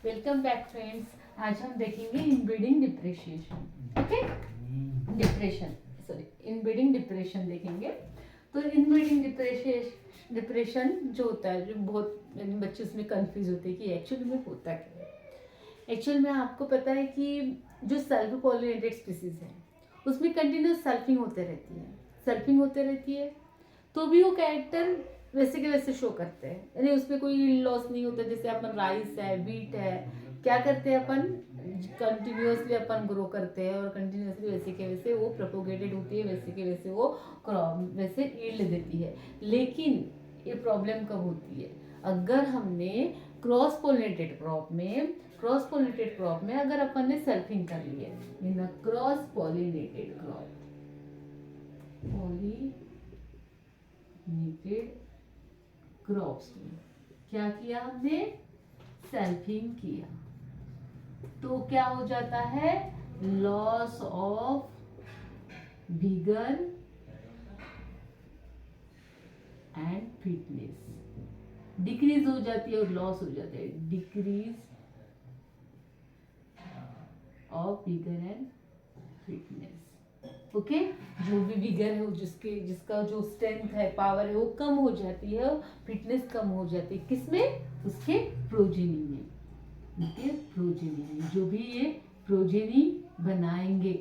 Welcome back friends. आज हम देखेंगे inbreeding depreciation. Okay, depression, sorry, inbreeding depression देखेंगे। तो इनब्रीडिंग डिप्रेशन जो होता है, जो बहुत बच्चे उसमें कंफ्यूज होते हैं कि एक्चुअली में होता क्या है। एक्चुअल में आपको पता है कि जो सेल्फ पॉलिनेटेड स्पीसीज है उसमें कंटिन्यूस सेल्फिंग होते रहती है, सेल्फिंग होते रहती है, तो भी वो कैरेक्टर वैसे के वैसे शो करते हैं, यानी उसमें कोई लॉस नहीं होता। जैसे अपन राइस है, वीट है, क्या करते हैं अपन, कंटिन्यूसली अपन ग्रो करते हैं और कंटिन्यूसली वैसे के वैसे वो प्रोपोगेटेड होती है, वैसे के वैसे वो क्रॉप वैसे ईल्ड देती है। लेकिन ये प्रॉब्लम कब होती है, अगर हमने क्रॉस पोलिनेटेड क्रॉप में अगर अपन ने सेल्फिंग कर ली है, in cross pollinated crop, pollinated crops में क्या किया हमने, सेल्फिंग किया, तो क्या हो जाता है, loss of vigour and fitness, decrease हो जाती है और लॉस हो जाता है, decrease of vigour and fitness. Okay, जो भी विगर है, जिसका जो स्ट्रेंथ है, पावर है, वो कम हो जाती है, फिटनेस कम हो जाती है, किसमें, उसके प्रोजेनी में, उनके प्रोजेनी में। जो भी ये प्रोजेनी बनाएंगे,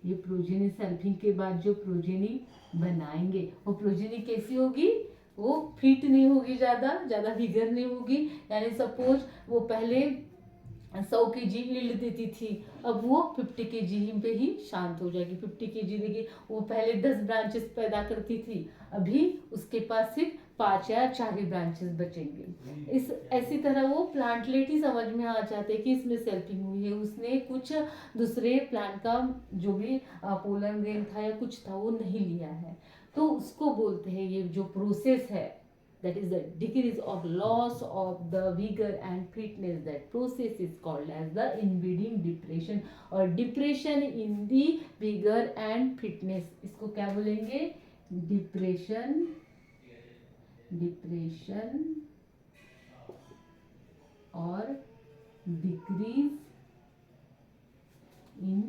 ये प्रोजेनी सेल्फिंग के बाद जो प्रोजेनी बनाएंगे, वो प्रोजेनी कैसी होगी, वो फिट नहीं होगी, ज्यादा ज्यादा विगर नहीं होगी। यानी सपोज वो पहले 100 kg ईल्ड देती थी, अब वो 50 kg पे ही शांत हो जाएगी। 50 kg देखिए, वो पहले 10 ब्रांचेस पैदा करती थी, अभी उसके पास सिर्फ 5 या 4 ही ब्रांचेस बचेंगे। इस ऐसी तरह वो प्लांटलेट ही समझ में आ जाते हैं कि इसमें सेल्फिंग हुई है, उसने कुछ दूसरे प्लांट का जो भी पोलन ग्रेन था या कुछ था वो नहीं लिया है। तो उसको बोलते हैं, ये जो प्रोसेस है, that is the decrease of loss of the vigor and fitness, that process is called as the inbreeding depression or depression in the vigor and fitness। इसको क्या बोलेंगे, डिप्रेशन, डिप्रेशन और decrease in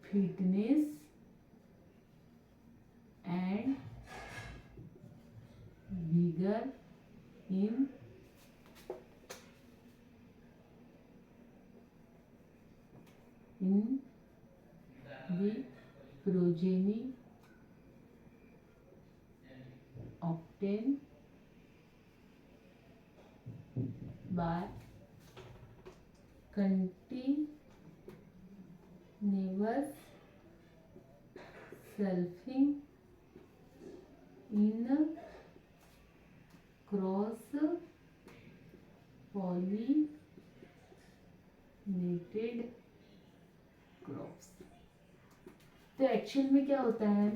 fitness and vigor in the progeny obtained by continuous selfing in cross pollinated crops. तो actual में क्या होता है,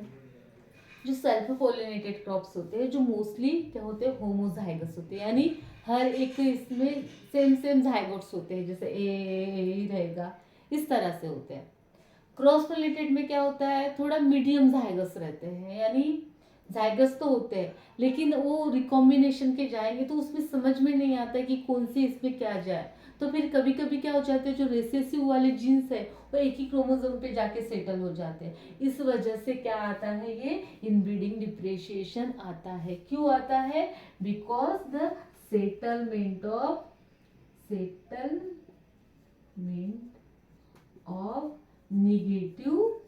जो सेल्फ पॉलिनेटेड क्रॉप्स होते हैं, जो मोस्टली क्या होते हैं, होमोजाइगस होते हैं, यानी हर एक इसमें सेम सेम जाइगोट्स होते हैं, जैसे ए रहेगा, इस तरह से होते हैं। क्रॉस पॉलिनेटेड में क्या होता है, थोड़ा मीडियम जाइगस रहते हैं, यानी जाइगस तो होते हैं लेकिन वो रिकॉम्बिनेशन के जाएंगे तो उसमें समझ में नहीं आता कि कौन सी इसमें क्या जाए। तो फिर कभी कभी क्या हो जाते हैं, जो रेसेसिव वाले जीन्स है वो एक ही क्रोमोसोम पे जाके सेटल हो जाते हैं। इस वजह से क्या आता है, ये इनब्रीडिंग डिप्रेशिएशन आता है। क्यों आता है, because the settlement of negative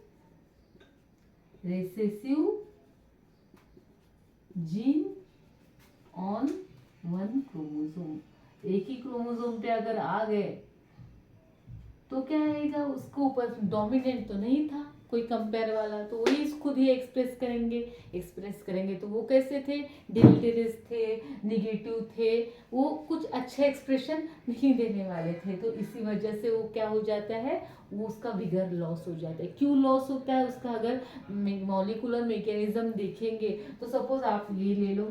recessive gene on one chromosome, एक ही क्रोमोसोम पे अगर आ गए तो क्या आएगा, उसके ऊपर डोमिनेंट तो नहीं था कोई कंपेयर वाला, तो वही खुद ही एक्सप्रेस करेंगे। तो वो कैसे थे, डिलीटेरियस थे, निगेटिव थे, वो कुछ अच्छा एक्सप्रेशन नहीं देने वाले थे। तो इसी वजह से वो क्या हो जाता है, वो उसका विगर लॉस हो जाता है। क्यों लॉस होता है उसका, अगर मॉलिकुलर मैकेनिज्म देखेंगे तो सपोज आप ये ले लो,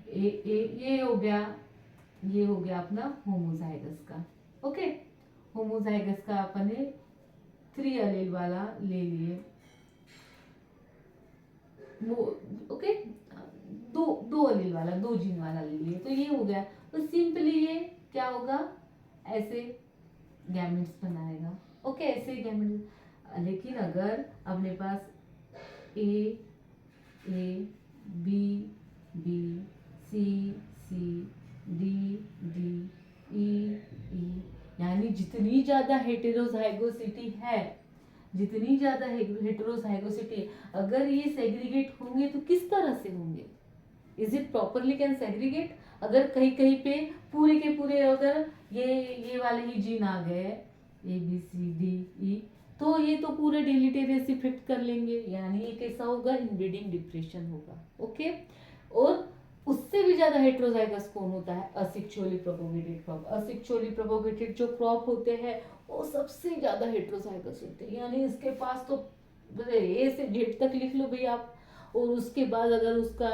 ये हो गया अपना होमोजाइगस का। ओके, होमोजाइगस का अपन ने 3 एलील वाला ले लिए, वो ओके, दो एलील वाला, 2 जीन वाला ले लिए, तो ये हो गया। तो सिंपली ये क्या होगा, ऐसे गैमेट्स बनाएगा। ओके, ऐसे गैमेट्स। लेकिन अगर अपने पास A B B, C D E, यानी जितनी ज्यादा हेटेरोजाइगोसिटी है, जितनी ज्यादा हेटेरोजाइगोसिटी, अगर ये सेग्रीगेट होंगे तो किस तरह से होंगे? Is it properly can segregate? अगर कहीं कहीं पे पूरे के पूरे अगर ये वाले ही जीन आ गए ABCDE, तो ये तो पूरे डिलीटेरियस इफेक्ट कर लेंगे, यानी ये कैसा होगा? इनब्रीडिंग डिप्रेशन होगा। ओके, और उससे भी ज्यादा हेट्रोजाइगस कौन होता है? Asexually propagated crop. Asexually propagated जो क्रॉप होते हैं वो सबसे ज्यादा हेट्रोजाइगस होते हैं, यानी इसके पास तो ए से जेड तक लिख लो भाई आप, और उसके बाद अगर उसका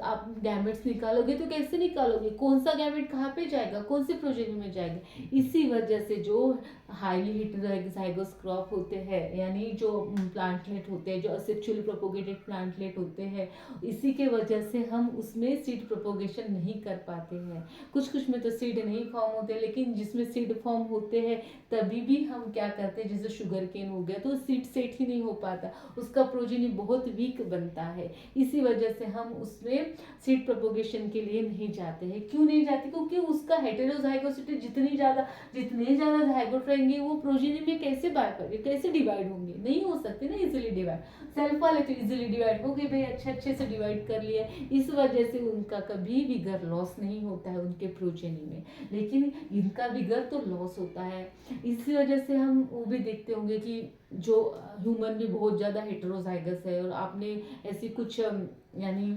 आप गैमेट्स निकालोगे तो कैसे निकालोगे? कौन सा गैमेट कहाँ पे जाएगा, कौन से प्रोजेनी में जाएगा? इसी वजह से जो हाईली हेटेरोजाइगस क्रॉप होते हैं, यानी जो प्लांटलेट होते हैं, जो असेक्सुअली प्रोपोगेटेड प्लांटलेट होते हैं, इसी के वजह से हम उसमें सीड प्रोपोगेशन नहीं कर पाते हैं। कुछ में तो सीड नहीं फॉर्म होते, लेकिन जिसमें सीड फॉर्म होते हैं तभी भी हम क्या करते हैं, जैसे शुगर केन हो गया तो सीड सेट ही नहीं हो पाता, उसका प्रोजेनी बहुत वीक बनता है। इसी वजह से हम उसमें सीड प्रोपोगेशन के लिए नहीं जाते हैं। क्यों नहीं जाते? क्योंकि उसका हेटेरोजाइगोसिटी जितने ज्यादा जाइगोट रहेंगे, वो प्रोजेनी में कैसे डिवाइड होंगे? नहीं हो सकते ना इजीली डिवाइड। सेल्फ वाले तो इजीली डिवाइड हो गए भाई, अच्छे से डिवाइड कर लिया, इस वजह से उनका कभी विगर लॉस नहीं होता है उनके प्रोजेनी में, लेकिन इनका विगर तो लॉस होता है। इसी वजह से हम वो भी देखते होंगे कि जो ह्यूमन भी बहुत ज़्यादा हेटेरोजाइगस है, और आपने ऐसी कुछ यानी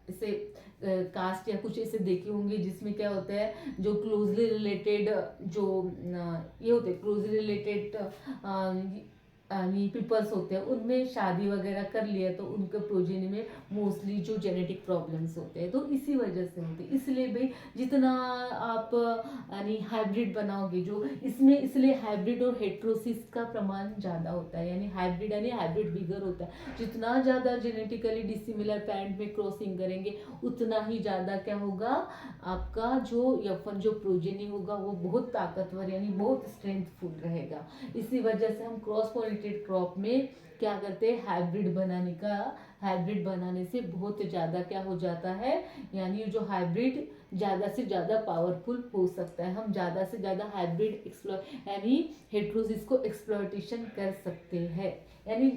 ऐसे कास्ट या कुछ ऐसे देखे होंगे जिसमें क्या होता है, जो क्लोजली रिलेटेड जो ये होते हैं क्लोजली रिलेटेड पीपल्स होते हैं, उनमें शादी वगैरह कर लिया तो उनके प्रोजेनी में मोस्टली जो जेनेटिक प्रॉब्लम्स होते हैं, तो इसी वजह से होते हैं। इसलिए भाई जितना आप यानी हाइब्रिड बनाओगे, जो इसमें इसलिए हाइब्रिड और हेट्रोसिस का प्रमाण ज़्यादा होता है, यानी हाइब्रिड बिगर होता है। जितना ज़्यादा जेनेटिकली डिसिमिलर पैरेंट में क्रॉसिंग करेंगे उतना ही ज़्यादा क्या होगा, आपका जो यफन जो प्रोजेनी होगा वो बहुत ताकतवर यानी बहुत स्ट्रेंथफुल रहेगा। इसी वजह से हम क्रॉस पॉलिनेटेड क्रॉप में क्या करते हैं, हाइब्रिड बनाने से बहुत ज़्यादा क्या हो जाता है, यानी जो हाइब्रिड ज़्यादा से ज़्यादा पावरफुल हो सकता है। हम ज़्यादा से ज़्यादा हाइब्रिड यानी हेट्रोसिस को एक्सप्लॉयटेशन कर सकते हैं। यानी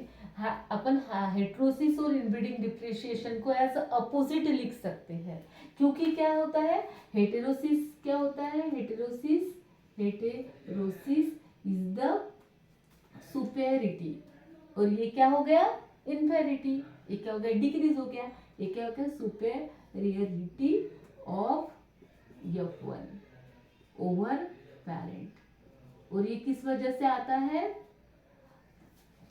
अपन हेट्रोसिस और इनब्रीडिंग डिफरेंशिएशन को एज अपोजिट लिख सकते हैं, क्योंकि क्या होता है, हेटेरोसिस क्या होता है, हेटेरोसिस इज द सुपेरिटी, और ये क्या हो गया, इन्फेरिटी। ये क्या हो गया, डिक्रीज हो गया। ये क्या हो गया, superiority of F1 over parent. और ये किस वजह से आता है,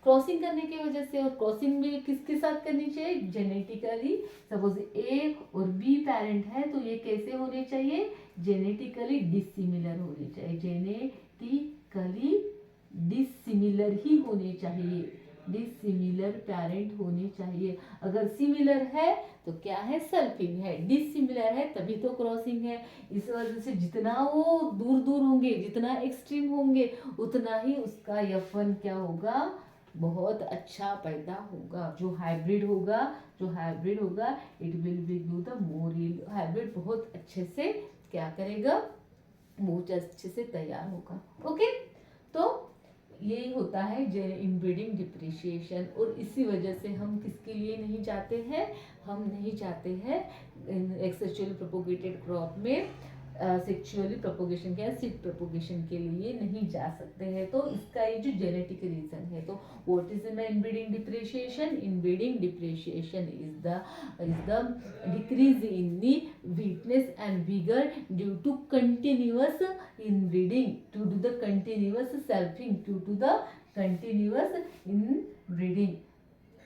क्रॉसिंग करने की वजह से। और क्रॉसिंग भी किसके साथ करनी चाहिए, जेनेटिकली। सपोज ए और बी पेरेंट है तो ये कैसे होने चाहिए, जेनेटिकली डिसिमिलर होने चाहिए, जेनेटिकली डिसिमिलर ही होने चाहिए, डिसिमिलर पेरेंट होने चाहिए। अगर सिमिलर है तो क्या है, सेल्फिंग है, डिसिमिलर है तभी तो क्रॉसिंग है। इस वजह से जितना वो दूर होंगे, जितना एक्सट्रीम होंगे, उतना ही उसका यफन क्या होगा, बहुत अच्छा पैदा होगा। जो हाइब्रिड होगा it will be give the more yield. Hybrid बहुत अच्छे से क्या करेगा, बहुत अच्छे से तैयार होगा। ओके, तो ये होता है इनब्रीडिंग डिप्रिशिएशन। और इसी वजह से हम किसके लिए नहीं जाते हैं, हम नहीं जाते हैं एक्सेक्सुअली प्रोपोगेटेड क्रॉप में सेक्सुअली प्रोपोगेशन के सीड प्रोपोगेशन के लिए नहीं जा सकते हैं। तो इसका ये जो जेनेटिक रीजन है, तो what is inbreeding depreciation, inbreeding depreciation is the decrease in the weakness and vigor due to continuous inbreeding, due to the continuous selfing, due to the continuous inbreeding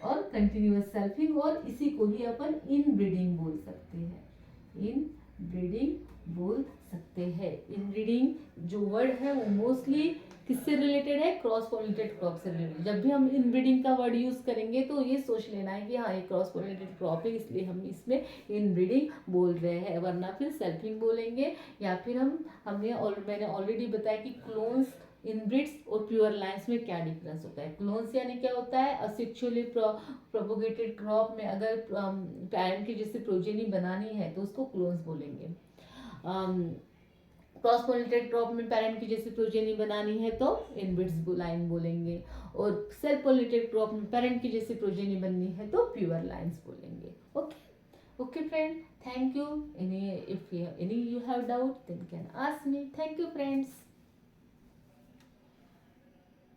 और कंटिन्यूअस सेल्फिंग। और इसी को ही अपन inbreeding बोल सकते हैं, inbreeding बोल सकते हैं। इनब्रीडिंग जो वर्ड है वो मोस्टली किससे रिलेटेड है, क्रॉस पॉलिनेटेड क्रॉप से रिलेटेड। जब भी हम इनब्रीडिंग का वर्ड यूज करेंगे तो ये सोच लेना है कि हाँ ये क्रॉस पॉलिनेटेड क्रॉप है, इसलिए हम इसमें इनब्रीडिंग बोल रहे हैं, वरना फिर सेल्फिंग बोलेंगे, या फिर मैंने ऑलरेडी बताया कि क्लोन्स, इनब्रिड्स और प्योर लाइन्स में क्या डिफरेंस होता है। क्लोन्स यानी क्या होता है, असेक्सुअली प्रोपोगेटेड क्रॉप में अगर पैरेंट के जैसे प्रोजेनी बनानी है तो उसको क्लोन्स बोलेंगे। क्रॉस पॉलिनेटेड क्रॉप में पेरेंट की जैसे प्रोजेनी बनानी है तो इनब्रिड्स लाइन बोलेंगे, और सेल्फ पॉलिनेटेड क्रॉप में पेरेंट की जैसे प्रोजेनी बननी है तो प्योर लाइन्स बोलेंगे। Okay friend, thank you. If any you have doubt then can ask me. Thank you friends.